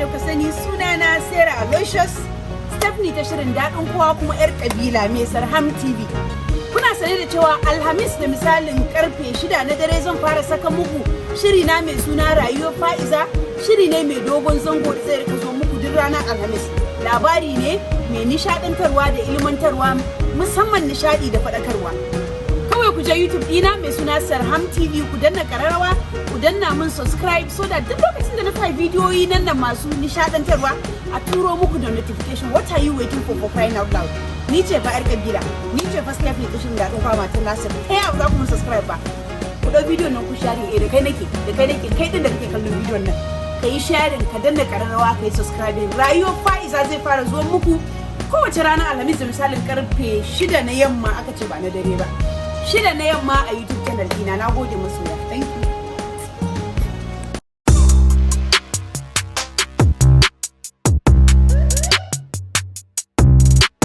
da ku sani sunana Sarah Aloysius, Stephanie ta shirin daɗin kowa kuma 'yar ƙabila mai Sarham TV. Kuna sane da cewa Alhamis da misalin karfe 6 na dare zan fara saka muku shiri na mai suna Rayuwar Fa'iza. Shiri ne mai dogon zango da zai rika zo muku duk ranar Alhamis. Labari ne mai nishaɗantarwa da ilmantarwa, musamman nishaɗi da faɗakarwa. Kawai ku je YouTube ɗina mai suna Sarham TV, ku danna ƙararrawa, ku danna min subscribe so da duk lokacin da na sa bidiyoyi nan da masu nishaɗantarwa a turo muku da notification. What are you waiting for crying out loud? Ni ce fa 'yar kabila, ni ce fa Stephanie ta shirin daɗin kwa matan Nasir. Ta yau za ku mun subscribe ba? Ku ɗau bidiyon nan ku share, da kai nake, kai ɗin da kake kallon bidiyon nan. Ka yi sharing, ka danna ƙararrawa, ka yi subscribing. Rayuwar Fa'iza zai fara zuwa muku kowace ranar Alhamis da misalin karfe 6 na yamma, aka ce ba na dare ba. 6 na yamma a YouTube channel ɗina. Na gode masoya.